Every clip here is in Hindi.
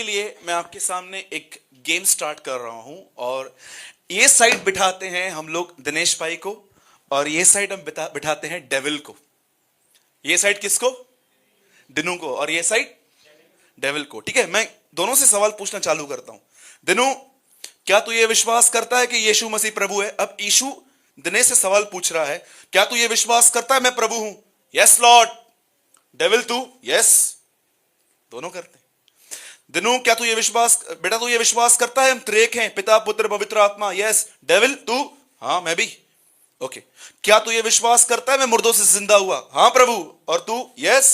के लिए मैं आपके सामने एक गेम स्टार्ट कर रहा हूं और ये साइड बिठाते हैं हम लोग दिनेश भाई को और ये साइड हम बिठाते हैं डेविल को। ये साइड किसको? दिनू को। और ये साइड डेविल को। ठीक है, मैं दोनों से सवाल पूछना चालू करता हूं। दिनू, क्या तू ये विश्वास करता है कि यीशु मसीह प्रभु है? अब यीशु दिनेश से सवाल पूछ रहा है, क्या तू ये विश्वास करता है मैं प्रभु हूं? Yes Lord. डेविल, तू? यस। दोनों करते हैं। दिनू, क्या तू ये विश्वास, बेटा तू ये विश्वास करता है हम त्रिएक हैं, पिता पुत्र पवित्र आत्मा? यस। डेविल, तू? हाँ मैं भी। ओके। क्या तू ये विश्वास करता है मैं मुर्दों से जिंदा हुआ? हाँ प्रभु। और तू? यस।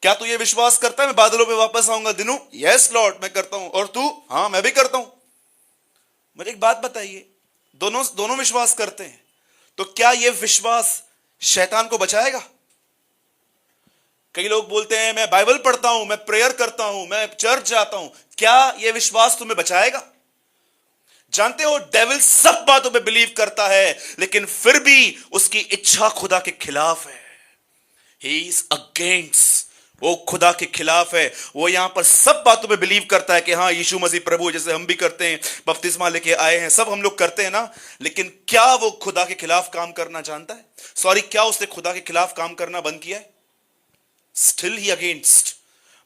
क्या तू ये विश्वास करता है मैं बादलों पे वापस आऊंगा? दिनू, यस लॉर्ड मैं करता हूं। और तू? हाँ मैं भी करता हूं। मुझे एक बात बताइए, दोनों विश्वास करते हैं, तो क्या यह विश्वास शैतान को बचाएगा? कई लोग बोलते हैं मैं बाइबल पढ़ता हूं, मैं प्रेयर करता हूं, मैं चर्च जाता हूं, क्या यह विश्वास तुम्हें बचाएगा? जानते हो, डेविल सब बातों पे बिलीव करता है, लेकिन फिर भी उसकी इच्छा खुदा के खिलाफ है। ही इज अगेंस्ट, वो खुदा के खिलाफ है। वो यहां पर सब बातों पे बिलीव करता है कि हाँ यीशु मसीह प्रभु, जैसे हम भी करते हैं, बपतिस्मा लेके आए हैं, सब हम लोग करते हैं ना। लेकिन क्या वो खुदा के खिलाफ काम करना जानता है? सॉरी, क्या उसने खुदा के खिलाफ काम करना बंद किया है? Still he against.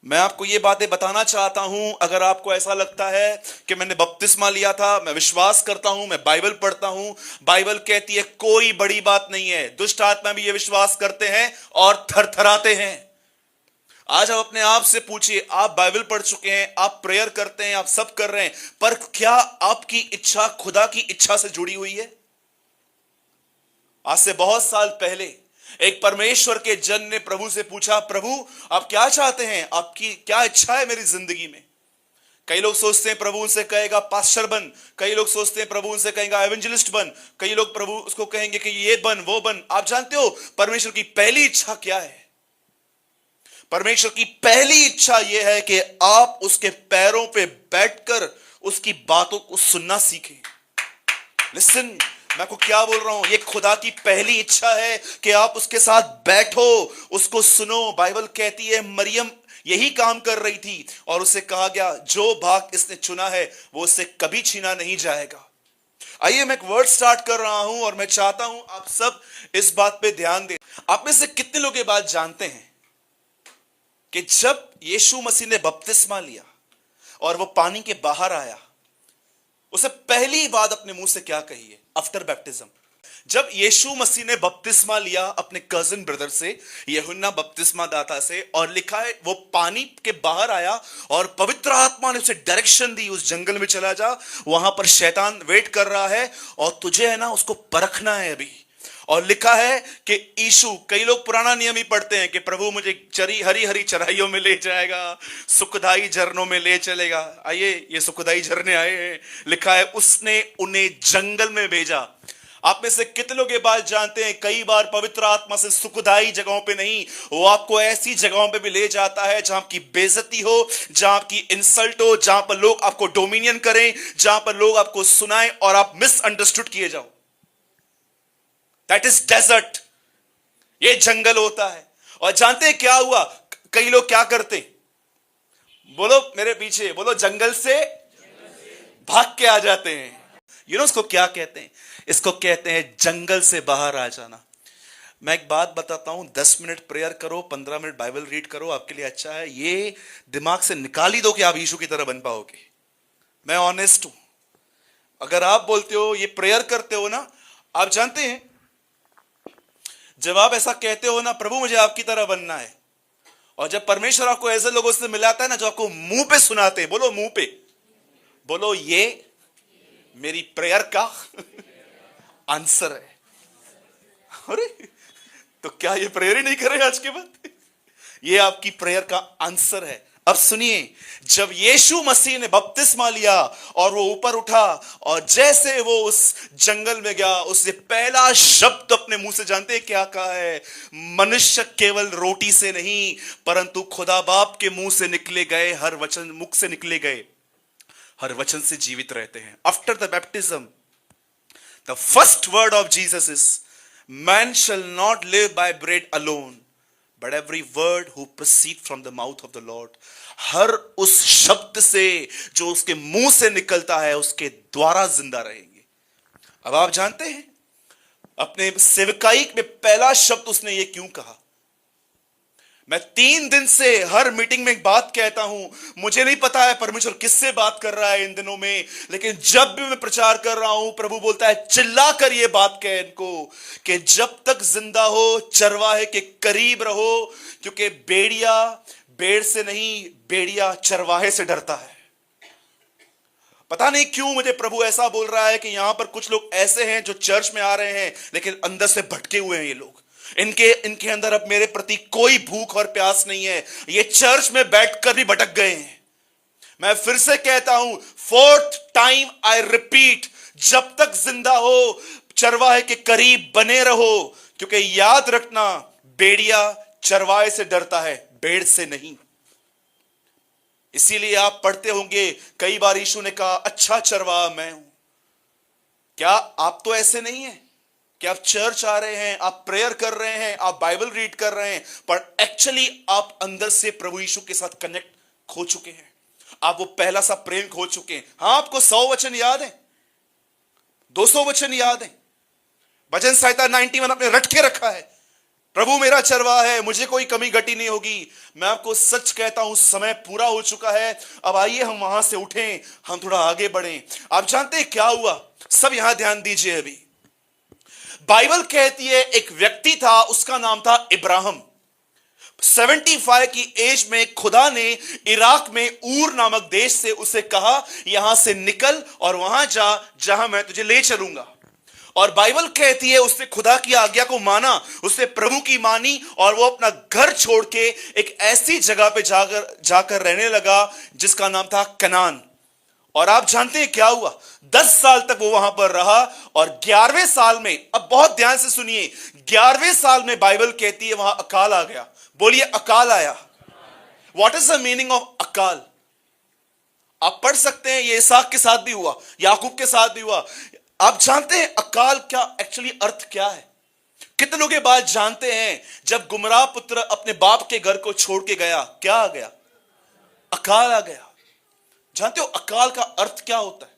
मैं आपको ये बातें बताना चाहता हूं। अगर आपको ऐसा लगता है कि मैंने बपतिस्मा लिया था, मैं विश्वास करता हूं, मैं बाइबल पढ़ता हूं, बाइबल कहती है कोई बड़ी बात नहीं है, दुष्ट आत्मा भी ये विश्वास करते हैं और थरथराते हैं। आज आप अपने आप से पूछिए, आप बाइबल पढ़ चुके हैं, आप प्रेयर करते हैं, आप सब कर रहे हैं, पर क्या आपकी इच्छा खुदा की इच्छा से जुड़ी हुई है? आज से बहुत साल पहले एक परमेश्वर के जन ने प्रभु से पूछा, प्रभु आप क्या चाहते हैं, आपकी क्या इच्छा है मेरी जिंदगी में? कई लोग सोचते हैं प्रभु उनसे कहेगा पास्टर बन, कई लोग सोचते हैं प्रभु उनसे कहेगा एवेंजलिस्ट बन, कई लोग प्रभु उसको कहेंगे कि ये बन वो बन। आप जानते हो परमेश्वर की पहली इच्छा क्या है? परमेश्वर की पहली इच्छा यह है कि आप उसके पैरों पे बैठकर उसकी बातों को सुनना सीखें। लिसन, मैं आपको क्या बोल रहा हूं, ये खुदा की पहली इच्छा है कि आप उसके साथ बैठो, उसको सुनो। बाइबल कहती है मरियम यही काम कर रही थी और उसे कहा गया जो भाग इसने चुना है वो उससे कभी छीना नहीं जाएगा। आइए, मैं एक वर्ड स्टार्ट कर रहा हूं और मैं चाहता हूं आप सब इस बात पे ध्यान दें। आप में से कितने लोग ये बात जानते हैं कि जब यीशु मसीह ने बपतिस्मा लिया और वो पानी के बाहर आया, उसे पहली बात अपने मुंह से क्या कही है? आफ्टर बैप्टिज्म, जब यीशु मसीह ने बपतिस्मा लिया अपने कजिन ब्रदर से, यूहन्ना बपतिस्मा दाता से, और लिखा है वो पानी के बाहर आया और पवित्र आत्मा ने उसे डायरेक्शन दी, उस जंगल में चला जा, वहां पर शैतान वेट कर रहा है और तुझे है ना उसको परखना है अभी। और लिखा है कि यीशु, कई लोग पुराना नियम ही पढ़ते हैं कि प्रभु मुझे हरी हरी चराइयों में ले जाएगा, सुखदाई झरनों में ले चलेगा। आइए, ये सुखदाई झरने आए हैं। लिखा है उसने उन्हें जंगल में भेजा। आप में से कितने लोग ये बात जानते हैं, कई बार पवित्र आत्मा से सुखदाई जगहों पे नहीं, वो आपको ऐसी जगहों पे भी ले जाता है जहां आपकी बेइज्जती हो, जहां आपकी इंसल्ट हो, जहां पर लोग आपको डोमिनियन करें, जहां पर लोग आपको सुनाएं और आप मिसअंडरस्टूड किए जाओ। दैट इज डेजर्ट, ये जंगल होता है। और जानते हैं क्या हुआ? कई लोग क्या करते, बोलो मेरे पीछे, बोलो जंगल से भाग के आ जाते हैं। उसको क्या कहते हैं? इसको कहते हैं जंगल से बाहर आ जाना। मैं एक बात बताता हूं, 10 मिनट प्रेयर करो, 15 मिनट बाइबल रीड करो, आपके लिए अच्छा है। ये दिमाग से निकाल ही दो कि आप यीशु की तरह बन पाओगे। मैं ऑनेस्ट हूं। अगर आप बोलते हो, ये प्रेयर करते हो ना, आप जानते हैं जब आप ऐसा कहते हो ना, प्रभु मुझे आपकी तरह बनना है, और जब परमेश्वर आपको ऐसे लोगों से मिलाता है ना जो आपको मुंह पे सुनाते हैं, बोलो मुंह पे, बोलो ये मेरी प्रेयर का आंसर है। अरे तो क्या ये प्रेयर ही नहीं करे आज के बाद? ये आपकी प्रेयर का आंसर है। अब सुनिए, जब यीशु मसीह ने बपतिस्मा लिया और वो ऊपर उठा और जैसे वो उस जंगल में गया, उसने पहला शब्द अपने मुंह से, जानते हैं क्या कहा है? मनुष्य केवल रोटी से नहीं परंतु खुदा बाप के मुंह से निकले गए हर वचन, मुख से निकले गए हर वचन से जीवित रहते हैं। After the baptism, the first word of Jesus is, man shall not live by bread alone but every word who proceed from the mouth of the lord, हर उस शब्द से जो उसके मुंह से निकलता है उसके द्वारा जिंदा रहेंगे। अब आप जानते हैं अपने सेवकाई में पहला शब्द उसने ये क्यों कहा? मैं 3 दिन से हर मीटिंग में एक बात कहता हूं, मुझे नहीं पता है परमेश्वर किससे बात कर रहा है इन दिनों में, लेकिन जब भी मैं प्रचार कर रहा हूं प्रभु बोलता है चिल्ला कर ये बात कह इनको कि जब तक जिंदा हो चरवाहे के करीब रहो, क्योंकि भेड़िया भेड़ से नहीं, भेड़िया चरवाहे से डरता है। पता नहीं क्यों मुझे प्रभु ऐसा बोल रहा है कि यहां पर कुछ लोग ऐसे हैं जो चर्च में आ रहे हैं लेकिन अंदर से भटके हुए हैं। ये लोग, इनके अंदर अब मेरे प्रति कोई भूख और प्यास नहीं है, ये चर्च में बैठकर भी भटक गए हैं। मैं फिर से कहता हूं, 4th टाइम आई रिपीट, जब तक जिंदा हो चरवाहे के करीब बने रहो, क्योंकि याद रखना भेड़िया चरवाहे से डरता है, भेड़ से नहीं। इसीलिए आप पढ़ते होंगे कई बार यीशु ने कहा अच्छा चरवाहा मैं हूं। क्या आप तो ऐसे नहीं हैं कि आप चर्च आ रहे हैं, आप प्रेयर कर रहे हैं, आप बाइबल रीड कर रहे हैं, पर एक्चुअली आप अंदर से प्रभु यीशु के साथ कनेक्ट खो चुके हैं, आप वो पहला सा प्रेम खो चुके हैं। हां, आपको 100 वचन याद है, 200 वचन याद है, भजन संहिता 91 आपने रट के रखा है, प्रभु मेरा चरवाहा है, मुझे कोई कमी घटी नहीं होगी। मैं आपको सच कहता हूं समय पूरा हो चुका है, अब आइए हम वहां से उठें, हम थोड़ा आगे बढ़ें। आप जानते हैं क्या हुआ? सब यहां ध्यान दीजिए। अभी बाइबल कहती है एक व्यक्ति था, उसका नाम था इब्राहिम। 75 की एज में खुदा ने इराक में ऊर नामक देश से उसे कहा यहां से निकल और वहां जा जहां मैं तुझे ले चलूंगा। और बाइबल कहती है उसने खुदा की आज्ञा को माना, उसने प्रभु की मानी और वो अपना घर छोड़ के एक ऐसी जगह पे जाकर रहने लगा जिसका नाम था कनान। और आप जानते हैं क्या हुआ? 10 साल तक वो वहां पर रहा और 11वें साल में, अब बहुत ध्यान से सुनिए, 11वें साल में बाइबल कहती है वहां अकाल आ गया। बोलिए अकाल आया। What is the meaning of अकाल? आप पढ़ सकते हैं, ये इसहाक के साथ भी हुआ, याकूब के साथ भी हुआ। आप जानते हैं अकाल क्या एक्चुअली अर्थ क्या है? कितने लोग ये बात जानते हैं? जब गुमराह पुत्र अपने बाप के घर को छोड़ के गया, क्या आ गया? अकाल आ गया। जानते हो अकाल का अर्थ क्या होता है?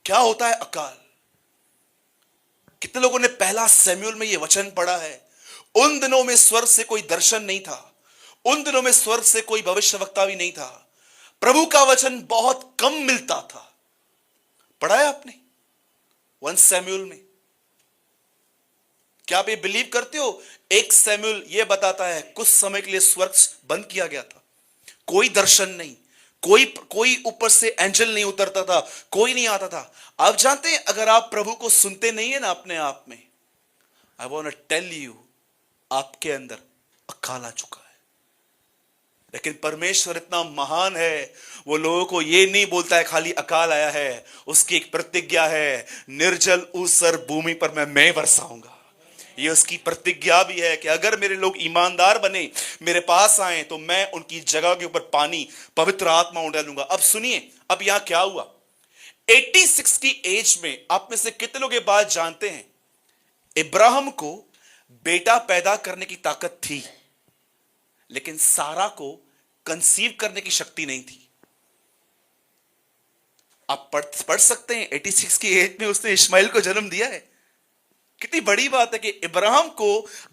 क्या होता है अकाल? कितने लोगों ने पहला शमूएल में यह वचन पढ़ा है? उन दिनों में स्वर्ग से कोई दर्शन नहीं था, उन दिनों में स्वर्ग से कोई भविष्यवक्ता भी नहीं था, प्रभु का वचन बहुत कम मिलता था। पढ़ा है आपने 1 शमूएल में? क्या आप ये बिलीव करते हो? 1 शमूएल ये बताता है कुछ समय के लिए स्वर्ग बंद किया गया था, कोई दर्शन नहीं, कोई ऊपर से एंजल नहीं उतरता था, कोई नहीं आता था। आप जानते हैं अगर आप प्रभु को सुनते नहीं है ना अपने आप में, I want to tell you, आपके अंदर अकाल आ चुका है। लेकिन परमेश्वर इतना महान है, वो लोगों को ये नहीं बोलता है खाली अकाल आया है, उसकी एक प्रतिज्ञा है, निर्जल ऊसर भूमि पर मैं बरसाऊंगा। ये उसकी प्रतिज्ञा भी है कि अगर मेरे लोग ईमानदार बने, मेरे पास आए, तो मैं उनकी जगह के ऊपर पानी, पवित्र आत्मा उड़ालूंगा। अब सुनिए, अब यहां क्या हुआ? 86 की एज में आप में से कितने लोग ये बात जानते हैं? इब्राहिम को बेटा पैदा करने की ताकत थी, लेकिन सारा को कंसीव करने की शक्ति नहीं थी। आप पढ़ सकते हैं 86 की एज में उसने इस्माइल को जन्म दिया है। कितनी बड़ी बात है कि इब्राहिम को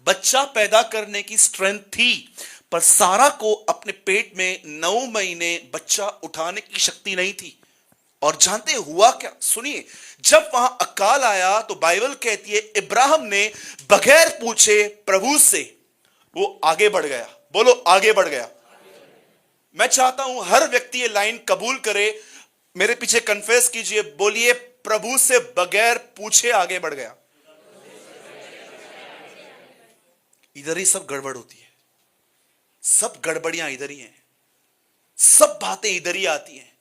बच्चा पैदा करने की स्ट्रेंथ थी, पर सारा को अपने पेट में 9 महीने बच्चा उठाने की शक्ति नहीं थी। और जानते हुआ क्या? सुनिए, जब वहां अकाल आया तो बाइबल कहती है इब्राहिम ने बगैर पूछे प्रभु से वो आगे बढ़ गया। बोलो आगे बढ़ गया। मैं चाहता हूं हर व्यक्ति ये लाइन कबूल करे, मेरे पीछे कन्फेस कीजिए, बोलिए प्रभु से बगैर पूछे आगे बढ़ गया। इधर ही सब गड़बड़ होती है, सब गड़बड़ियां इधर ही हैं, सब बातें इधर ही आती हैं।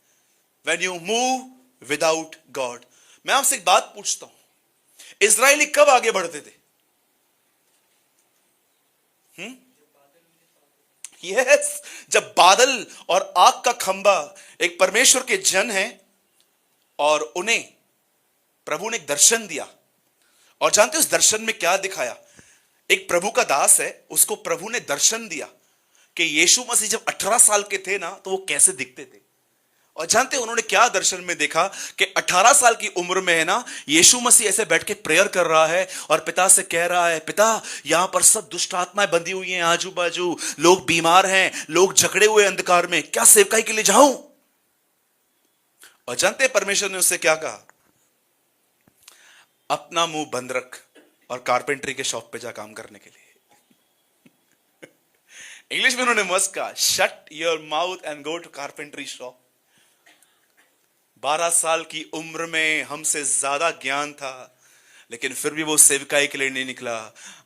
When you move without God। मैं आपसे एक बात पूछता हूं, इजरायली कब आगे बढ़ते थे? यस, जब बादल और आग का खंबा, एक परमेश्वर के जन हैं और उन्हें प्रभु ने एक दर्शन दिया। और जानते हो उस दर्शन में क्या दिखाया? एक प्रभु का दास है, उसको प्रभु ने दर्शन दिया कि यीशु मसीह जब 18 साल के थे ना तो वो कैसे दिखते थे। और जानते उन्होंने क्या दर्शन में देखा कि 18 साल की उम्र में है ना, यीशु मसीह ऐसे बैठ के प्रेयर कर रहा है और पिता से कह रहा है, पिता यहां पर सब दुष्ट आत्माएं बंधी हुई हैं, आजू बाजू लोग बीमार हैं, लोग जकड़े हुए अंधकार में, क्या सेवकाई के लिए जाऊं? और जानते परमेश्वर ने उससे क्या कहा? अपना मुंह बंद रख और कारपेंटरी के शॉप पे जा काम करने के लिए। इंग्लिश में उन्होंने मस्त कहा, shut your mouth and go to carpentry shop. 12 साल की उम्र में हमसे ज्यादा ज्ञान था, लेकिन फिर भी वो सेवकाई के लिए नहीं निकला।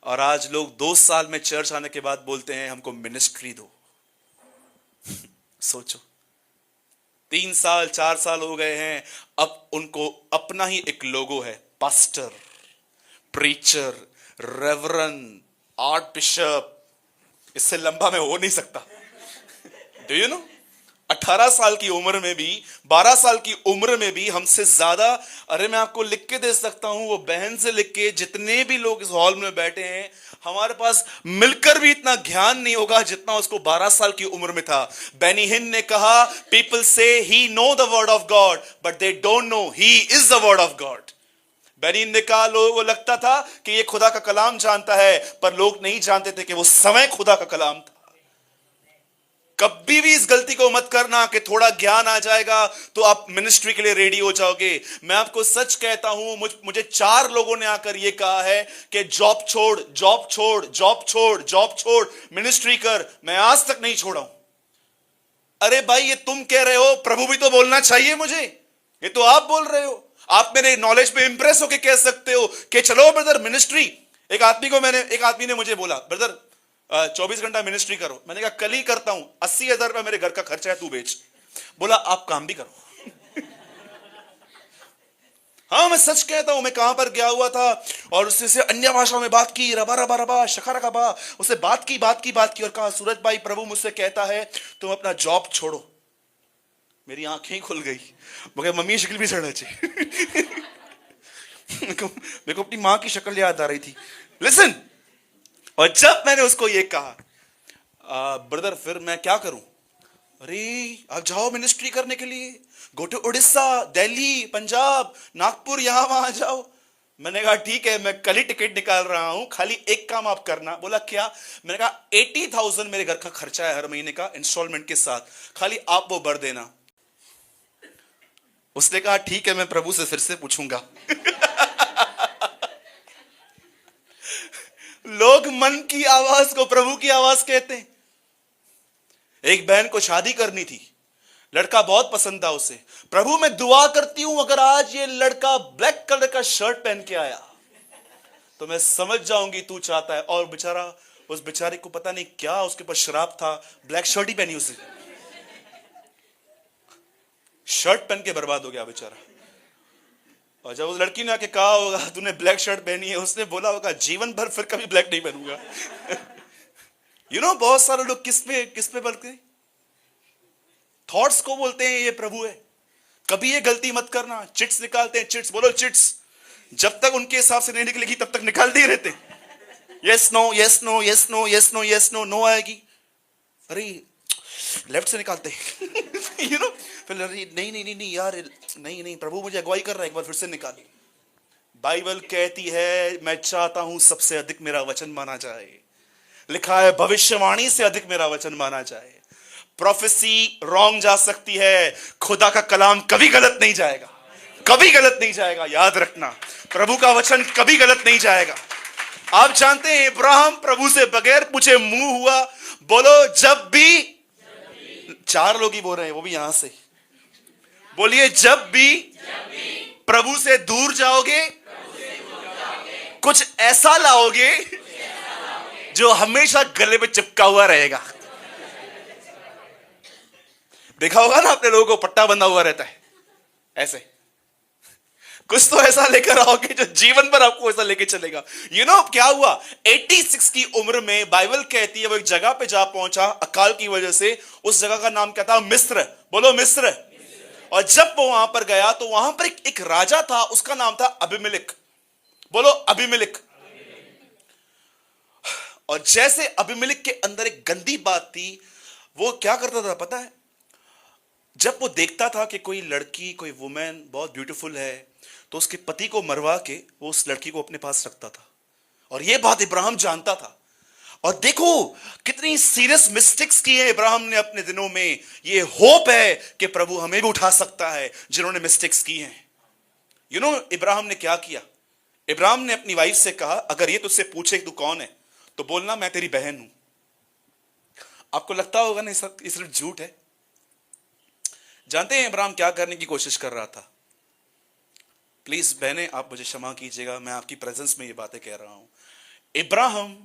और आज लोग 2 साल में चर्च आने के बाद बोलते हैं हमको मिनिस्ट्री दो। सोचो, 3 साल 4 साल हो गए हैं, अब उनको अपना ही एक लोगो है, पास्टर, प्रीचर, रेवरन, आर्ट बिशप। इससे लंबा मैं हो नहीं सकता। डू यू नो, 18 साल की उम्र में भी, 12 साल की उम्र में भी हमसे ज्यादा, अरे मैं आपको लिख के दे सकता हूं, वो बहन से लिख के, जितने भी लोग इस हॉल में बैठे हैं, हमारे पास मिलकर भी इतना ज्ञान नहीं होगा जितना उसको 12 साल की उम्र में था। बेनी हिन ने कहा, पीपल से he know the word of God but they don't know he is the word of God. Benny Hinn ने कहा, लोगों को लगता था कि ये खुदा का कलाम जानता है, पर लोग नहीं जानते थे कि वो समय खुदा का कलाम था। कभी भी इस गलती को मत करना कि थोड़ा ज्ञान आ जाएगा तो आप मिनिस्ट्री के लिए रेडी हो जाओगे। मैं आपको सच कहता हूं, मुझे 4 लोगों ने आकर यह कहा है कि जॉब छोड़, जॉब छोड़, जॉब छोड़, जॉब छोड़, मिनिस्ट्री कर। मैं आज तक नहीं छोड़ा हूं। अरे भाई, ये तुम कह रहे हो, प्रभु भी तो बोलना चाहिए मुझे। ये तो आप बोल रहे हो, आप मेरे नॉलेज पे इंप्रेस होके कह सकते हो कि चलो ब्रदर मिनिस्ट्री। एक आदमी ने मुझे बोला, ब्रदर 24 घंटा मिनिस्ट्री करो। मैंने कहा कल ही करता हूं, 80,000 रुपया मेरे घर का खर्चा है, तू बेच। बोला आप काम भी करो। हाँ, मैं सच कहता हूं, मैं कहां पर गया हुआ था और उससे अन्य भाषा में बात की, रबा रबा रबा शखा रबा, उससे बात की और कहा, सूरज भाई, प्रभु मुझसे कहता है तुम अपना जॉब छोड़ो। मेरी आंखें ही खुल गई, मगर मम्मी की शक्ल भी चढ़ना चाहिए। मेरे को अपनी मां की शक्ल याद आ रही थी। लिसन, और जब मैंने उसको ये कहा, ब्रदर फिर मैं क्या करूं? अरे आप जाओ मिनिस्ट्री करने के लिए, गो टू उड़ीसा, दिल्ली, पंजाब, नागपुर, यहां वहां जाओ। मैंने कहा ठीक है, मैं कल ही टिकट निकाल रहा हूं, खाली एक काम आप करना। बोला क्या? मैंने कहा 80,000 मेरे घर का खर्चा है हर महीने का, इंस्टॉलमेंट के साथ, खाली आप वो भर देना। उसने कहा ठीक है, मैं प्रभु से फिर से पूछूंगा। लोग मन की आवाज को प्रभु की आवाज कहते हैं। एक बहन को शादी करनी थी, लड़का बहुत पसंद था उसे। प्रभु मैं दुआ करती हूं अगर आज ये लड़का ब्लैक कलर का शर्ट पहन के आया तो मैं समझ जाऊंगी तू चाहता है। और बेचारा, उस बेचारे को पता नहीं क्या उसके पास शराब था, ब्लैक शर्ट ही पहनी, उसे शर्ट पहन के बर्बाद हो गया बेचारा। और जब उस लड़की ने आके कहा होगा तूने ब्लैक शर्ट पहनी है, उसने बोला होगा जीवन भर फिर कभी ब्लैक नहीं पहनूंगा। यू नो, बहुत सारे लोग किस पे बल्कि थॉट्स को बोलते हैं ये प्रभु है। कभी ये गलती मत करना, चिट्स निकालते हैं, चिट्स बोलो चिट्स, जब तक उनके हिसाब से नहीं निकलेगी तब तक निकालते ही रहते। Yes no, yes no, yes no, yes no, yes no, no आएगी, अरे लेफ्ट से निकालते। यू नो, फिर नहीं नहीं नहीं यार, नहीं नहीं प्रभु मुझे अगुवाई कर रहा है, एक बार फिर से निकाल। बाइबल कहती है मैं चाहता हूं सबसे अधिक मेरा वचन माना जाए। लिखा है भविष्यवाणी से अधिक मेरा वचन माना जाए। प्रोफेसी रॉन्ग जा सकती है, खुदा का कलाम कभी गलत नहीं जाएगा, कभी गलत नहीं जाएगा। याद रखना, प्रभु का वचन कभी गलत नहीं जाएगा। आप जानते हैं इब्राहिम प्रभु से बगैर पूछे मुंह हुआ। बोलो जब भी, 4 लोग ही बोल रहे हैं, वो भी यहां से बोलिए, जब भी प्रभु से दूर जाओगे कुछ ऐसा लाओगे जो हमेशा गले पे चिपका हुआ रहेगा। देखा होगा ना आपने, लोगों को पट्टा बंधा हुआ रहता है ऐसे, कुछ तो ऐसा लेकर आओगे जो जीवन भर आपको ऐसा लेके चलेगा। यू नो क्या हुआ? 86 की उम्र में बाइबल कहती है वो एक जगह पे जा पहुंचा अकाल की वजह से। उस जगह का नाम क्या था? मिस्र। बोलो मिस्र। और जब वो वहां पर गया तो वहां पर एक राजा था, उसका नाम था अबीमेलेक। बोलो अबीमेलेक। और जैसे अबीमेलेक के अंदर एक गंदी बात थी, वो क्या करता था पता है? जब वो देखता था कि कोई लड़की, कोई वुमेन बहुत ब्यूटीफुल है, तो उसके पति को मरवा के वो उस लड़की को अपने पास रखता था। और ये बात इब्राहिम जानता था। और देखो कितनी सीरियस मिस्टेक्स की है इब्राहिम ने अपने दिनों में। ये होप है कि प्रभु हमें भी उठा सकता है जिन्होंने मिस्टेक्स की हैं। इब्राहिम ने क्या किया? इब्राहिम ने अपनी वाइफ से कहा, अगर ये तुझसे पूछे तू कौन है, तो बोलना मैं तेरी बहन हूं। आपको लगता होगा ना ये सिर्फ झूठ है। जानते हैं इब्राहिम क्या करने की कोशिश कर रहा था? प्लीज बहनें, आप मुझे क्षमा कीजिएगा, मैं आपकी प्रेजेंस में ये बातें कह रहा हूं। इब्राहिम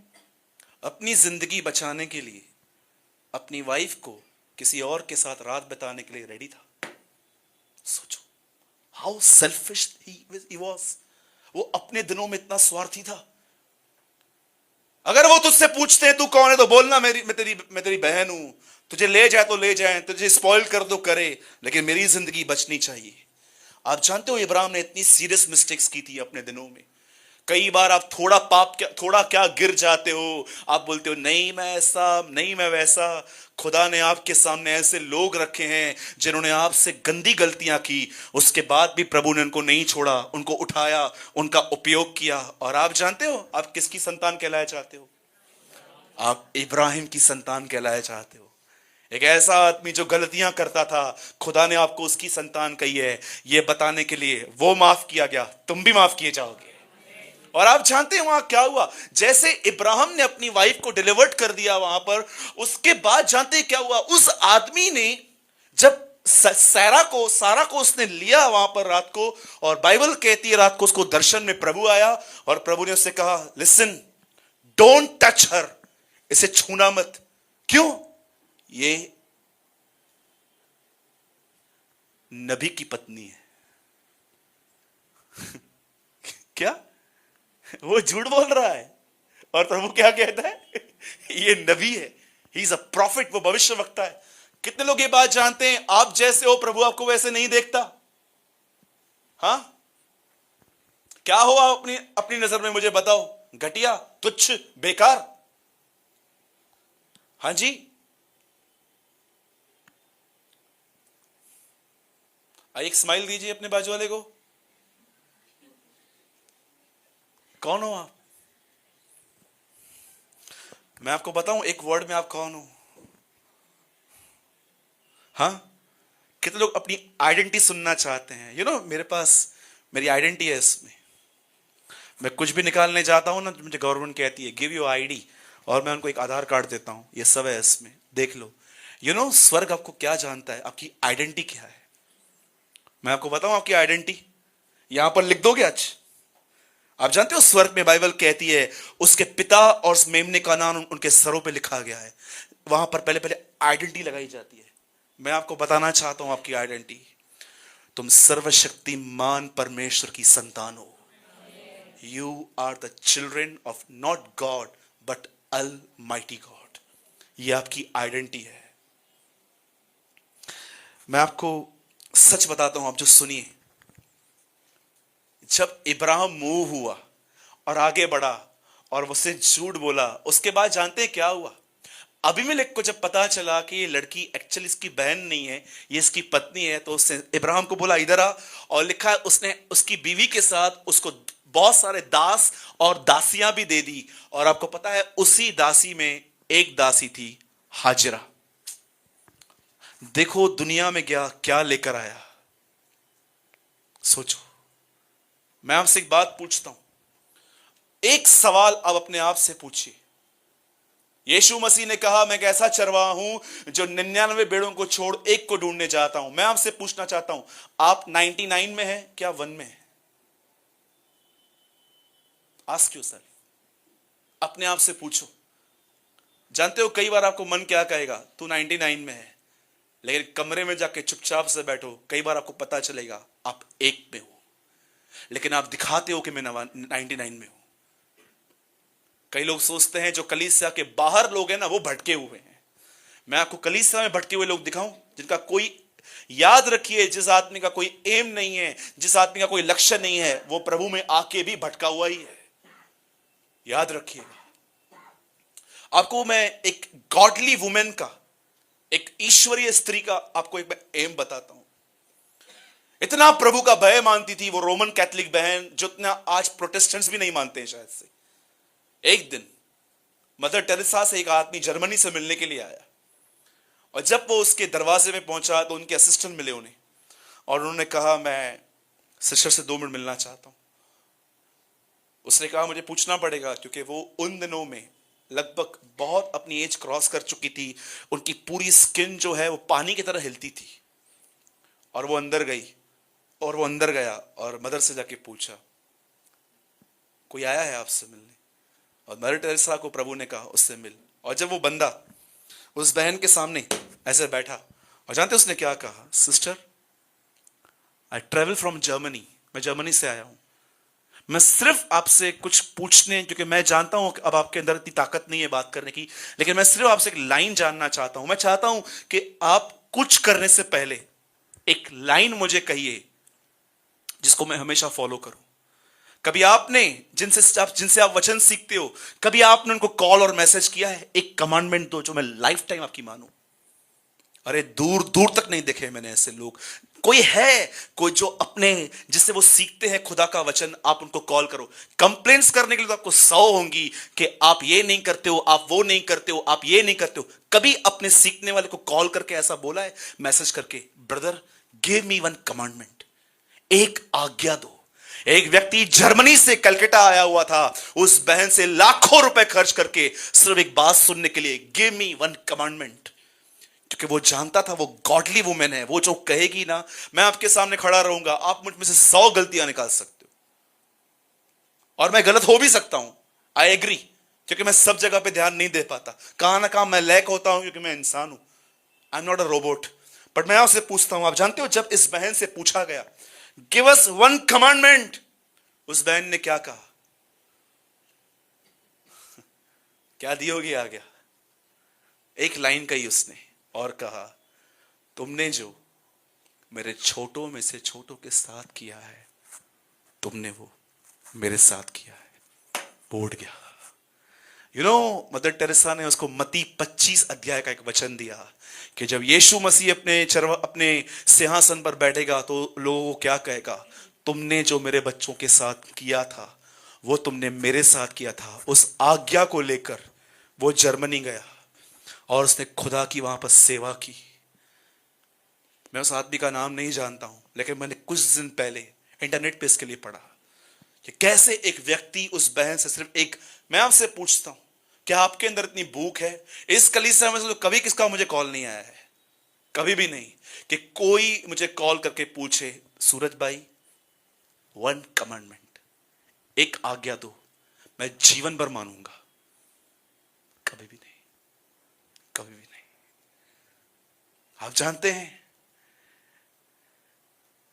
अपनी जिंदगी बचाने के लिए अपनी वाइफ को किसी और के साथ रात बिताने के लिए रेडी था। सोचो हाउ सेल्फिश ही वाज। वो अपने दिनों में इतना स्वार्थी था। अगर वो तुझसे पूछते हैं तू कौन है, तो बोलना मैं तेरी बहन हूं। तुझे ले जाए तो ले जाए, तुझे स्पॉइल कर दो करे, लेकिन मेरी जिंदगी बचनी चाहिए। आप जानते हो इब्राहिम ने इतनी सीरियस मिस्टेक्स की थी अपने दिनों में। कई बार आप थोड़ा क्या गिर जाते हो। आप बोलते हो नहीं मैं ऐसा, नहीं मैं वैसा। खुदा ने आपके सामने ऐसे लोग रखे हैं जिन्होंने आपसे गंदी गलतियां की, उसके बाद भी प्रभु ने उनको नहीं छोड़ा, उनको उठाया, उनका उपयोग किया। और आप जानते हो आप किसकी संतान कहलाए चाहते हो? आप इब्राहिम की संतान कहलाए चाहते हो। एक ऐसा आदमी जो गलतियां करता था, खुदा ने आपको उसकी संतान कही है, यह बताने के लिए वो माफ किया गया, तुम भी माफ किए जाओगे। और आप जानते हैं वहां क्या हुआ? जैसे इब्राहिम ने अपनी वाइफ को डिलीवर्ड कर दिया वहां पर, उसके बाद जानते हैं क्या हुआ? उस आदमी ने जब सारा को उसने लिया वहां पर रात को, और बाइबल कहती है रात को उसको दर्शन में प्रभु आया और प्रभु ने उससे कहा, लिसन, डोंट टच हर, इसे छूना मत। क्यों? ये नबी की पत्नी है। क्या? वो झूठ बोल रहा है और प्रभु क्या कहता है? ये नबी है, ही इज अ प्रॉफिट, वो भविष्यवक्ता है। कितने लोग ये बात जानते हैं? आप जैसे हो प्रभु आपको वैसे नहीं देखता। हाँ, क्या हो आप अपनी अपनी नजर में? मुझे बताओ। घटिया, तुच्छ, बेकार। हाँ जी, एक स्माइल दीजिए अपने बाजू वाले को। कौन हो आप? मैं आपको बताऊं एक वर्ड में आप कौन हो? हाँ, कितने लोग अपनी आइडेंटिटी सुनना चाहते हैं? मेरे पास मेरी आइडेंटिटी है इसमें। मैं कुछ भी निकालने जाता हूं ना, मुझे गवर्नमेंट कहती है गिव यू आईडी, और मैं उनको एक आधार कार्ड देता हूं, ये सब है इसमें, देख लो। स्वर्ग आपको क्या जानता है? आपकी आइडेंटिटी क्या है? मैं आपको बताऊं आपकी आइडेंटिटी, यहां पर लिख दोगे आज? आप जानते हो स्वर्ग में बाइबल कहती है उसके पिता और मेमने का नाम उनके सरों पे लिखा गया है। वहां पर पहले आइडेंटिटी लगाई जाती है। मैं आपको बताना चाहता हूं आपकी आइडेंटिटी, तुम सर्वशक्तिमान परमेश्वर की संतान हो। You are the children of not God but almighty God. ये आपकी आइडेंटिटी है। मैं आपको सच बताता हूं, आप जो सुनिए, जब इब्राहिम मूव हुआ और आगे बढ़ा और उससे झूठ बोला, उसके बाद जानते हैं क्या हुआ? अबीमेलेक को जब पता चला कि ये लड़की एक्चुअली इसकी बहन नहीं है, ये इसकी पत्नी है, तो उसने इब्राहिम को बोला इधर आ, और लिखा है उसने उसकी बीवी के साथ उसको बहुत सारे दास और दासियां भी दे दी। और आपको पता है उसी दासी में एक दासी थी हाजिरा। देखो दुनिया में क्या लेकर आया। सोचो, मैं आपसे एक बात पूछता हूं, एक सवाल आप अपने आप से पूछिए। यीशु मसीह ने कहा मैं एक ऐसा चरवाहा हूं जो 99 भेड़ों को छोड़ एक को ढूंढने जाता हूं। मैं आपसे पूछना चाहता हूं, आप 99 में हैं क्या 1 में है? आस्क योरसेल्फ, अपने आप से पूछो। जानते हो कई बार आपको मन क्या कहेगा, तू 99 में है, लेकिन कमरे में जाके चुपचाप से बैठो, कई बार आपको पता चलेगा आप 1 में हो, लेकिन आप दिखाते हो कि मैं 99 में हूं। कई लोग सोचते हैं जो कलीसिया के बाहर लोग हैं ना, वो भटके हुए हैं। मैं आपको कलीसिया में भटके हुए लोग दिखाऊं जिनका कोई, याद रखिए, जिस आदमी का कोई एम नहीं है, जिस आदमी का कोई लक्ष्य नहीं है, वो प्रभु में आके भी भटका हुआ ही है। याद रखिए। आपको मैं एक गॉडली वुमेन का, एक ईश्वरीय स्त्री का आपको एक एम बताता हूं। इतना प्रभु का भय मानती थी वो रोमन कैथोलिक बहन, जो इतना आज प्रोटेस्टेंट्स भी नहीं मानते हैं शायद से। एक दिन मदर टेरेसा से एक आदमी जर्मनी से मिलने के लिए आया, और जब वो उसके दरवाजे में पहुंचा तो उनके असिस्टेंट मिले उन्हें, और उन्होंने कहा मैं सिस्टर से 2 मिनट मिलना चाहता हूं। उसने कहा मुझे पूछना पड़ेगा, क्योंकि वो उन दिनों में लगभग बहुत अपनी एज क्रॉस कर चुकी थी, उनकी पूरी स्किन जो है वो पानी की तरह हिलती थी। और वो अंदर गई, और वो अंदर गया और मदर से जाके पूछा कोई आया है आपसे मिलने? और मदर टेरेसा को प्रभु ने कहा उससे मिल। और जब वो बंदा उस बहन के सामने ऐसे बैठा, और जानते उसने क्या कहा? Sister, I travel from Germany, मैं जर्मनी से आया हूं, मैं सिर्फ आपसे कुछ पूछने, क्योंकि मैं जानता हूं कि अब आपके अंदर इतनी ताकत नहीं है बात करने की, लेकिन मैं सिर्फ आपसे एक लाइन जानना चाहता हूं। मैं चाहता हूं कि आप कुछ करने से पहले एक लाइन मुझे कहिए जिसको मैं हमेशा फॉलो करूं। कभी आपने जिनसे आप वचन सीखते हो, कभी आपने उनको कॉल और मैसेज किया है? एक कमांडमेंट दो जो मैं लाइफ टाइम आपकी मानूं। अरे दूर दूर तक नहीं देखे मैंने ऐसे लोग। कोई है, कोई जो अपने जिससे वो सीखते हैं खुदा का वचन, आप उनको कॉल करो। कंप्लेंट्स करने के लिए तो आपको 100 होंगी कि आप ये नहीं करते हो, आप वो नहीं करते हो, आप ये नहीं करते हो। कभी अपने सीखने वाले को कॉल करके ऐसा बोला है, मैसेज करके, brother give me one commandment, एक आज्ञा दो। एक व्यक्ति जर्मनी से कलकत्ता आया हुआ था, उस बहन से लाखों रुपए खर्च करके सिर्फ एक बात सुनने के लिए, गिव मी वन कमांडमेंट। क्योंकि वो जानता था वो गॉडली वुमेन है, वो जो कहेगी ना, मैं आपके सामने खड़ा रहूंगा, आप मुझ में से 100 गलतियां निकाल सकते हो, और मैं गलत हो भी सकता हूं, आई एग्री, क्योंकि मैं सब जगह पे ध्यान नहीं दे पाता, कहां ना कहां मैं लैक होता हूं, क्योंकि मैं इंसान हूं, I am not a robot. But मैं आपसे पूछता हूं, आप जानते हो जब इस बहन से पूछा गया गिव अस वन कमांडमेंट, उस बहन ने क्या कहा? क्या दी होगी? आ गया एक लाइन कही उसने, और कहा तुमने जो मेरे छोटों में से छोटों के साथ किया है, तुमने वो मेरे साथ किया है। वो उठ गया। मदर टेरेसा ने उसको मत्ती 25 अध्याय का एक वचन दिया कि जब यीशु मसीह अपने सिंहासन पर बैठेगा तो लोगों को क्या कहेगा? तुमने जो मेरे बच्चों के साथ किया था वो तुमने मेरे साथ किया था। उस आज्ञा को लेकर वो जर्मनी गया और उसने खुदा की वहां पर सेवा की। मैं उस आदमी का नाम नहीं जानता हूं, लेकिन मैंने कुछ दिन पहले इंटरनेट पे इसके लिए पढ़ा कि कैसे एक व्यक्ति उस बहन से सिर्फ एक, मैं आपसे पूछता हूं क्या आपके अंदर इतनी भूख है? इस कलीसिया में से तो कभी किसका मुझे कॉल नहीं आया है, कभी भी नहीं, कि कोई मुझे कॉल करके पूछे सूरज भाई वन कमांडमेंट, एक आज्ञा दो, मैं जीवन भर मानूंगा। कभी भी नहीं, कभी भी नहीं। आप जानते हैं,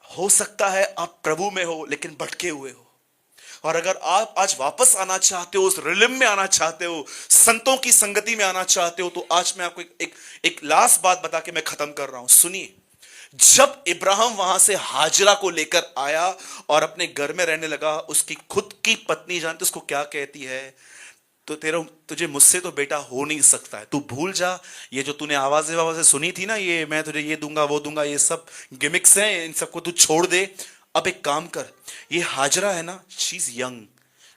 हो सकता है आप प्रभु में हो लेकिन भटके हुए हो, और अगर आप आज वापस आना चाहते हो, उस रिलिम में आना चाहते हो, संतों की संगति में आना चाहते हो, तो आज मैं आपको एक लास्ट बात बता के मैं खत्म कर रहा हूं। सुनिए, जब इब्राहिम वहां से हाजरा को लेकर आया और अपने घर में रहने लगा, उसकी खुद की पत्नी, जानते उसको क्या कहती है? तो तुझे मुझसे तो बेटा हो नहीं सकता है, तू भूल जा, ये जो तूने आवाजें सुनी थी ना, ये मैं तुझे ये दूंगा वो दूंगा, ये सब गिमिक्स हैं, इन सबको तू छोड़ दे। अब एक काम कर, ये हाजरा है ना, शी इज यंग,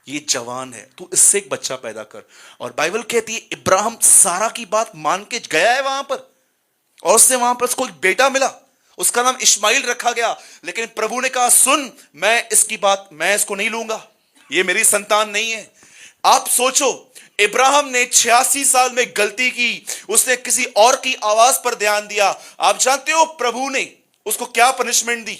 ये जवान है, तू इससे एक बच्चा पैदा कर। और बाइबल कहती है इब्राहिम सारा की बात मान के गया है वहां पर, और उससे वहां पर उसको एक बेटा मिला, उसका नाम इस्माइल रखा गया। लेकिन प्रभु ने कहा सुन, मैं इसको नहीं लूंगा, ये मेरी संतान नहीं है। आप सोचो, इब्राहिम ने 86 साल में गलती की, उसने किसी और की आवाज पर ध्यान दिया। आप जानते हो प्रभु ने उसको क्या punishment the?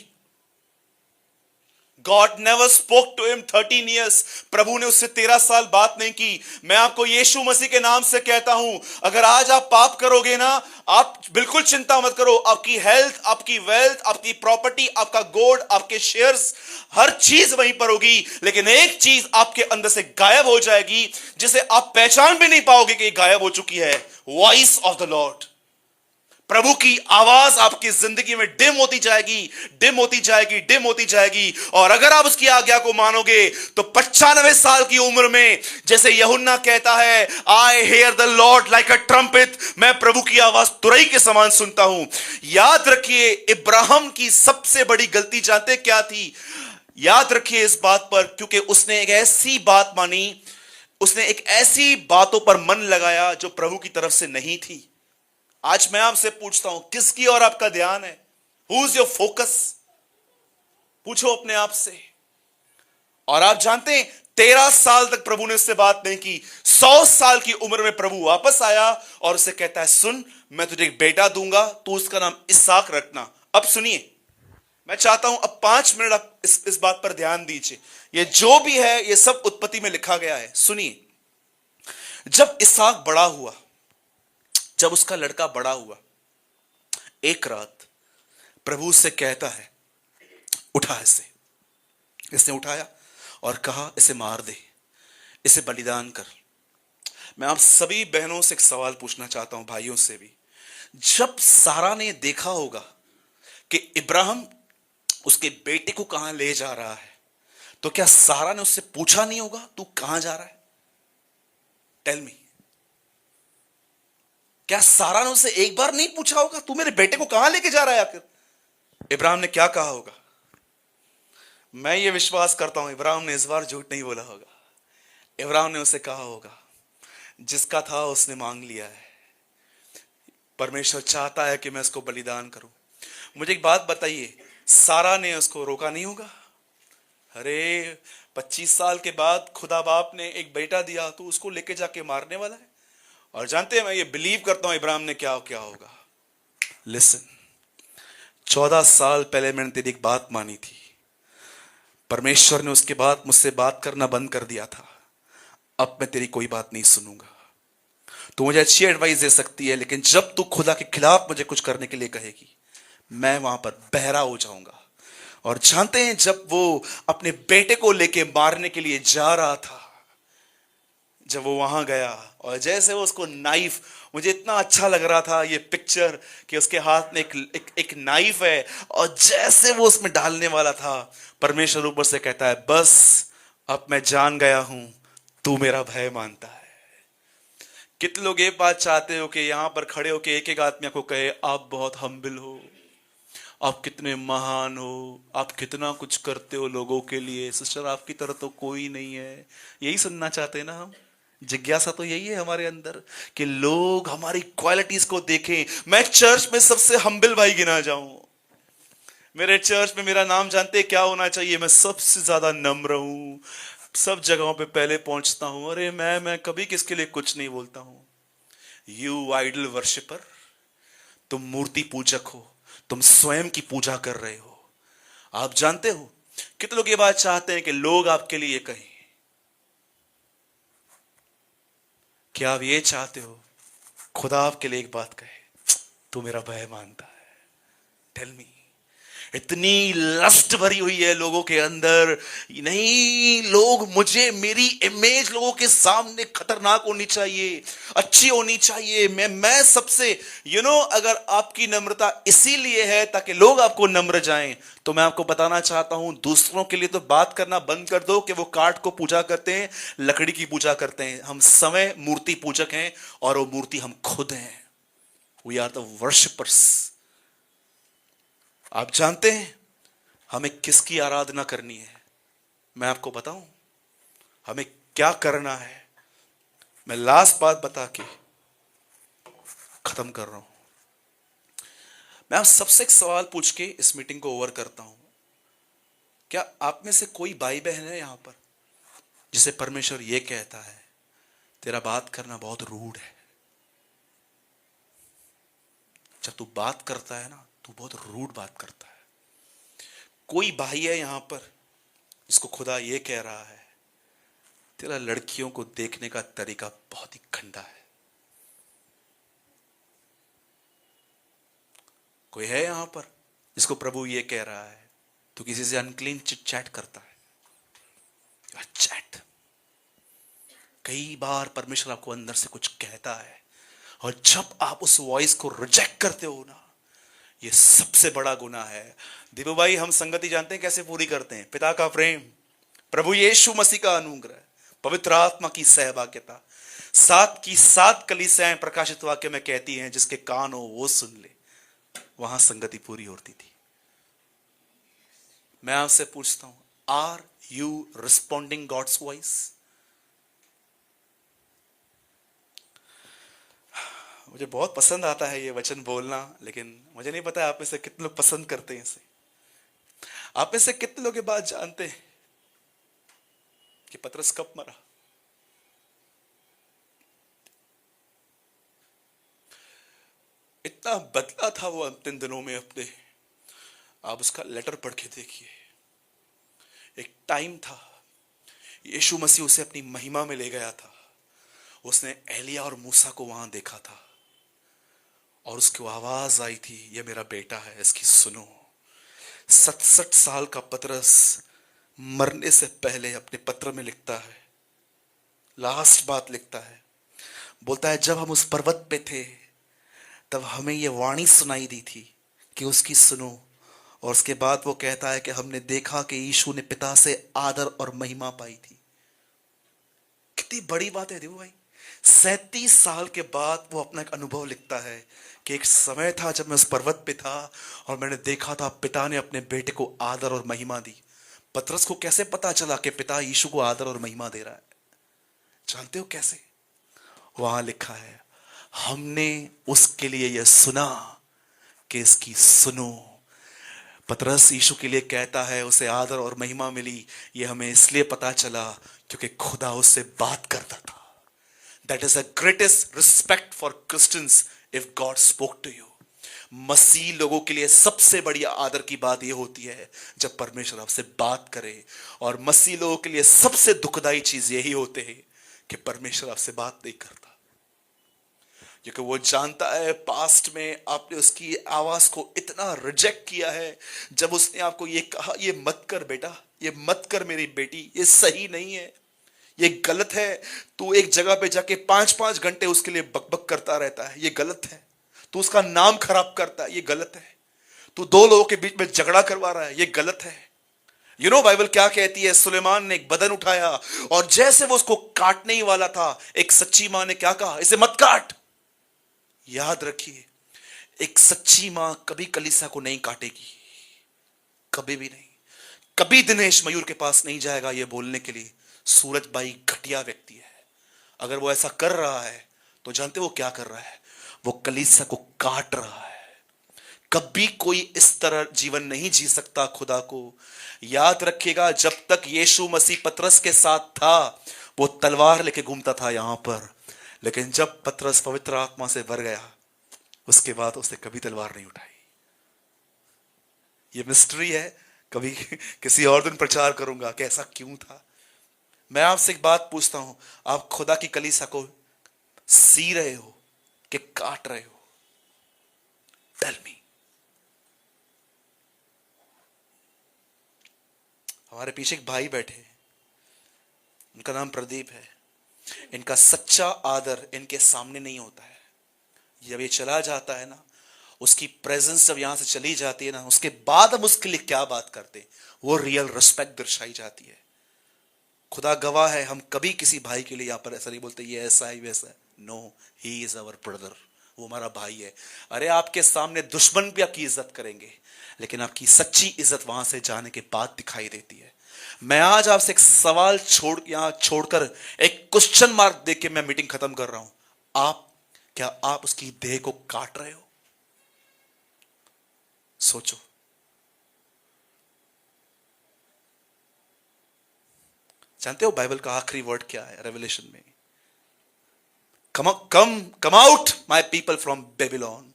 God never spoke to him 13 years. प्रभु ने उससे 13 साल बात नहीं की। मैं आपको यीशु मसीह के नाम से कहता हूं, अगर आज आप पाप करोगे ना, आप बिल्कुल चिंता मत करो, आपकी हेल्थ, आपकी वेल्थ, आपकी प्रॉपर्टी, आपका गोल्ड, आपके शेयर्स, हर चीज वहीं पर होगी, लेकिन एक चीज आपके अंदर से गायब हो जाएगी, जिसे आप पहचान भी नहीं पाओगे कि गायब हो चुकी है, वॉइस ऑफ द लॉर्ड। प्रभु की आवाज आपकी जिंदगी में डिम होती जाएगी, डिम होती जाएगी, डिम होती जाएगी। और अगर आप उसकी आज्ञा को मानोगे तो 95 साल की उम्र में, जैसे यूहन्ना कहता है, I hear the lord like a trumpet, मैं प्रभु की आवाज तुरई के समान सुनता हूं। याद रखिए, इब्राहिम की सबसे बड़ी गलती जानते क्या थी? याद रखिए इस बात पर, क्योंकि उसने एक ऐसी बात मानी, उसने एक ऐसी बातों पर मन लगाया जो प्रभु की तरफ से नहीं थी। आज मैं आपसे पूछता हूं, किसकी ओर आपका ध्यान है? Who is your focus? पूछो अपने आप से। और आप जानते हैं, 13 साल तक प्रभु ने उससे बात नहीं की। 100 साल की उम्र में प्रभु वापस आया और उसे कहता है, सुन, मैं तुझे एक बेटा दूंगा, तू उसका नाम इसहाक रखना। अब सुनिए, मैं चाहता हूं अब 5 मिनट आप इस बात पर ध्यान दीजिए। ये जो भी है, ये सब उत्पत्ति में लिखा गया है। सुनिए, जब इसहाक बड़ा हुआ, जब उसका लड़का बड़ा हुआ, एक रात प्रभु से कहता है, उठा इसे। इसने उठाया और कहा, इसे मार दे, इसे बलिदान कर। मैं आप सभी बहनों से एक सवाल पूछना चाहता हूं, भाइयों से भी। जब सारा ने देखा होगा कि इब्राहिम उसके बेटे को कहां ले जा रहा है, तो क्या सारा ने उससे पूछा नहीं होगा, तू कहां जा रहा है? Tell me. क्या सारा ने उससे एक बार नहीं पूछा होगा, तू मेरे बेटे को कहां लेके जा रहा है आखिर? इब्राहिम ने क्या कहा होगा? मैं ये विश्वास करता हूं, इब्राहिम ने इस बार झूठ नहीं बोला होगा। इब्राहिम ने उसे कहा होगा, जिसका था उसने मांग लिया है, परमेश्वर चाहता है कि मैं इसको बलिदान करूं। मुझे एक बात बताइए, सारा ने उसको रोका नहीं होगा? अरे 25 साल के बाद खुदा बाप ने एक बेटा दिया, तो उसको लेके जाके मारने वाला है? और जानते हैं, मैं ये बिलीव करता हूं इब्राहिम ने क्या क्या होगा। लिसन, 14 साल पहले मैंने तेरी एक बात मानी थी, परमेश्वर ने उसके बाद मुझसे बात करना बंद कर दिया था, अब मैं तेरी कोई बात नहीं सुनूंगा। तू मुझे अच्छी एडवाइस दे सकती है, लेकिन जब तू खुदा के खिलाफ मुझे कुछ करने के लिए कहेगी, मैं वहां पर बहरा हो जाऊंगा। और जानते हैं, जब वो अपने बेटे को लेके मारने के लिए जा रहा था, जब वो वहां गया और जैसे वो उसको नाइफ, मुझे इतना अच्छा लग रहा था ये पिक्चर कि उसके हाथ में एक नाइफ है, और जैसे वो उसमें डालने वाला था, परमेश्वर ऊपर से कहता है, बस अब मैं जान गया हूं, तू मेरा भय मानता है। कितने लोग ये बात चाहते हो कि यहां पर खड़े होकर एक एक आदमी को कहे, आप बहुत हम्बिल हो, आप कितने महान हो, आप कितना कुछ करते हो लोगों के लिए, सिस्टर आपकी तरह तो कोई नहीं है। यही सुनना चाहते हैं ना हम? जिज्ञासा तो यही है हमारे अंदर कि लोग हमारी क्वालिटीज को देखें। मैं चर्च में सबसे हम्बिल भाई गिना जाऊं। मेरे चर्च में मेरा नाम जानते क्या होना चाहिए? मैं सबसे ज्यादा नम्र हूं, सब जगहों पे पहले पहुंचता हूं। अरे मैं कभी किसके लिए कुछ नहीं बोलता हूं। यू आइडल वर्शिपर, तुम मूर्ति पूजक हो, तुम स्वयं की पूजा कर रहे हो। आप जानते हो कितने लोग ये बात चाहते हैं कि लोग आपके लिए ये कहें? क्या आप ये चाहते हो खुदा आपके लिए एक बात कहे, तू मेरा भय मानता है? Tell me. इतनी लस्ट भरी हुई है लोगों के अंदर, नहीं, लोग मुझे, मेरी इमेज लोगों के सामने खतरनाक होनी चाहिए, अच्छी होनी चाहिए, मैं सबसे अगर आपकी नम्रता इसीलिए है ताकि लोग आपको नम्र जाएं, तो मैं आपको बताना चाहता हूं, दूसरों के लिए तो बात करना बंद कर दो कि वो काठ को पूजा करते हैं, लकड़ी की पूजा करते हैं। हम समय मूर्ति पूजक हैं, और वो मूर्ति हम खुद हैं। We are the worshippers. आप जानते हैं हमें किसकी आराधना करनी है? मैं आपको बताऊं हमें क्या करना है। मैं लास्ट बात बता के खत्म कर रहा हूं। मैं आप सबसे एक सवाल पूछ के इस मीटिंग को ओवर करता हूं। क्या आप में से कोई भाई बहन है यहां पर जिसे परमेश्वर यह कहता है, तेरा बात करना बहुत रूड है? जब तू बात करता है ना, तू बहुत रूड बात करता है। कोई भाई है यहां पर जिसको खुदा ये कह रहा है, तेरा लड़कियों को देखने का तरीका बहुत ही गंदा है? कोई है यहां पर जिसको प्रभु ये कह रहा है, तू किसी से अनक्लीन चिट चैट करता है? चैट। कई बार परमेश्वर आपको अंदर से कुछ कहता है और जब आप उस वॉइस को रिजेक्ट करते हो ना, ये सबसे बड़ा गुनाह है। दीपू भाई, हम संगति जानते हैं कैसे पूरी करते हैं? पिता का प्रेम, प्रभु यीशु मसीह का अनुग्रह, पवित्र आत्मा की सहभागिता। सात की सात कलीसियाएं प्रकाशित वाक्य में कहती हैं, जिसके कान हो वो सुन ले। वहां संगति पूरी होती थी। मैं आपसे पूछता हूं, are you responding God's voice? मुझे बहुत पसंद आता है ये वचन बोलना, लेकिन मुझे नहीं पता आप में से कितने लोग पसंद करते हैं इसे। आप में से कितने लोग ये बात जानते हैं कि पतरस कब मरा? इतना बदला था वो अंतिम दिनों में अपने। आप उसका लेटर पढ़ के देखिए। एक टाइम था, यीशु मसीह उसे अपनी महिमा में ले गया था। उसने एलिया और मूसा को वहां देखा था और उसकी आवाज आई थी, ये मेरा बेटा है, इसकी सुनो। 67 साल का पतरस मरने से पहले अपने पत्र में लिखता है, लास्ट बात लिखता है, बोलता है, जब हम उस पर्वत पे थे तब हमें ये वाणी सुनाई दी थी कि उसकी सुनो। और उसके बाद वो कहता है कि हमने देखा कि यीशु ने पिता से आदर और महिमा पाई थी। कितनी बड़ी बात है देखो भाई। 37 साल के बाद वो अपना एक अनुभव लिखता है कि एक समय था जब मैं उस पर्वत पे था और मैंने देखा था पिता ने अपने बेटे को आदर और महिमा दी। पतरस को कैसे पता चला कि पिता यीशु को आदर और महिमा दे रहा है? जानते हो कैसे? वहां लिखा है, हमने उसके लिए यह सुना कि इसकी सुनो। पतरस यीशु के लिए कहता है उसे आदर और महिमा मिली, यह हमें इसलिए पता चला क्योंकि खुदा उससे बात करता था। That is the greatest respect for Christians if God spoke to you. मसीह लोगों के लिए सबसे बड़ी आदर की बात यह होती है जब परमेश्वर आपसे बात करे, और मसीह लोगों के लिए सबसे दुखदाई चीज यही होती है कि परमेश्वर आपसे बात नहीं करता, क्योंकि वो जानता है पास्ट में आपने उसकी आवाज को इतना रिजेक्ट किया है। जब उसने आपको ये कहा, ये मत कर बेटा, ये मत कर मेरी बेटी, ये सही नहीं है, ये गलत है, तू एक जगह पे जाके 5-5 घंटे उसके लिए बकबक करता रहता है, ये गलत है, तू उसका नाम खराब करता है, ये गलत है, तू 2 लोगों के बीच में झगड़ा करवा रहा है, ये गलत है। बाइबल क्या कहती है? सुलेमान ने एक बदन उठाया और जैसे वो उसको काटने ही वाला था, एक सच्ची मां ने क्या कहा? इसे मत काट। याद रखिए, एक सच्ची मां कभी कलीसिया को नहीं काटेगी, कभी भी नहीं। कभी दिनेश मयूर के पास नहीं जाएगा ये बोलने के लिए सूरज भाई घटिया व्यक्ति है। अगर वो ऐसा कर रहा है तो जानते वो क्या कर रहा है? वो कलीसिया को काट रहा है। कभी कोई इस तरह जीवन नहीं जी सकता खुदा को। याद रखिएगा, जब तक यीशु मसीह पतरस के साथ था वो तलवार लेके घूमता था यहां पर, लेकिन जब पतरस पवित्र आत्मा से भर गया उसके बाद उसने कभी तलवार नहीं उठाई। ये मिस्ट्री है, कभी किसी और दिन प्रचार करूंगा कि ऐसा क्यों था। मैं आपसे एक बात पूछता हूं, आप खुदा की कलीसिया को सी रहे हो कि काट रहे हो? Tell me. हमारे पीछे एक भाई बैठे हैं, उनका नाम प्रदीप है। इनका सच्चा आदर इनके सामने नहीं होता है। जब ये चला जाता है ना, उसकी प्रेजेंस जब यहां से चली जाती है ना, उसके बाद हम उसके लिए क्या बात करते हैं, वो रियल रिस्पेक्ट दर्शाई जाती है। खुदा गवाह है, हम कभी किसी भाई के लिए यहां पर ऐसा नहीं बोलते ये ऐसा है वैसा है। No, he is our brother, वो हमारा भाई है। अरे आपके सामने दुश्मन भी आपकी इज्जत करेंगे, लेकिन आपकी सच्ची इज्जत वहां से जाने के बाद दिखाई देती है। मैं आज आपसे एक सवाल छोड़कर एक क्वेश्चन मार्क देके के मैं मीटिंग खत्म कर रहा हूं। क्या आप उसकी देह को काट रहे हो? सोचो। जानते हो बाइबल का आखिरी वर्ड क्या है रेवलेशन में? Come out my people from Babylon.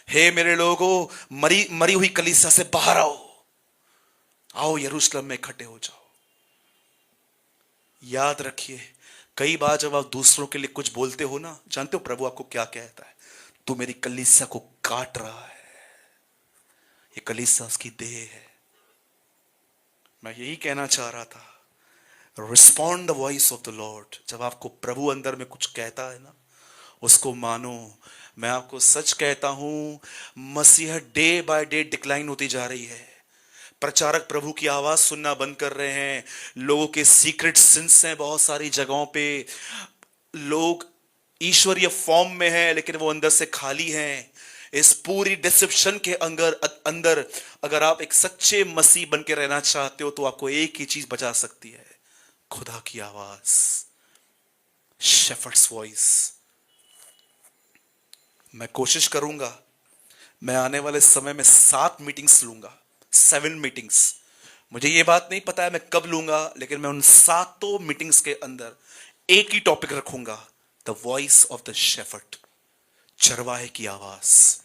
हे मेरे लोगों, मरी हुई कलीसिया से बाहर आओ यरूशलेम में इकट्ठे हो जाओ। याद रखिए, कई बार जब आप दूसरों के लिए कुछ बोलते हो ना, जानते हो प्रभु आपको क्या कहता है? तू मेरी कलीसिया को काट रहा है। ये कलीसिया उसकी देह है। मैं यही कहना चाह रहा था, respond the voice of the Lord. जब आपको प्रभु अंदर में कुछ कहता है ना, उसको मानो। मैं आपको सच कहता हूं, मसीह डे बाय डे डिक्लाइन होती जा रही है। प्रचारक प्रभु की आवाज सुनना बंद कर रहे हैं। लोगों के सीक्रेट सिंस हैं बहुत सारी जगहों पे। लोग ईश्वरीय फॉर्म में हैं लेकिन वो अंदर से खाली हैं। इस पूरी डिसेप्शन के अंदर अंदर अगर आप एक सच्चे मसीह बन के रहना चाहते हो तो आपको एक ही चीज बचा सकती है, खुदा की आवाज, शेफर्ड्स वॉइस। मैं कोशिश करूंगा, मैं आने वाले समय में 7 मीटिंग्स लूंगा, 7 मीटिंग्स। मुझे ये बात नहीं पता है मैं कब लूंगा, लेकिन मैं उन 7 मीटिंग्स के अंदर एक ही टॉपिक रखूंगा, the voice of the shepherd, चरवाहे की आवाज।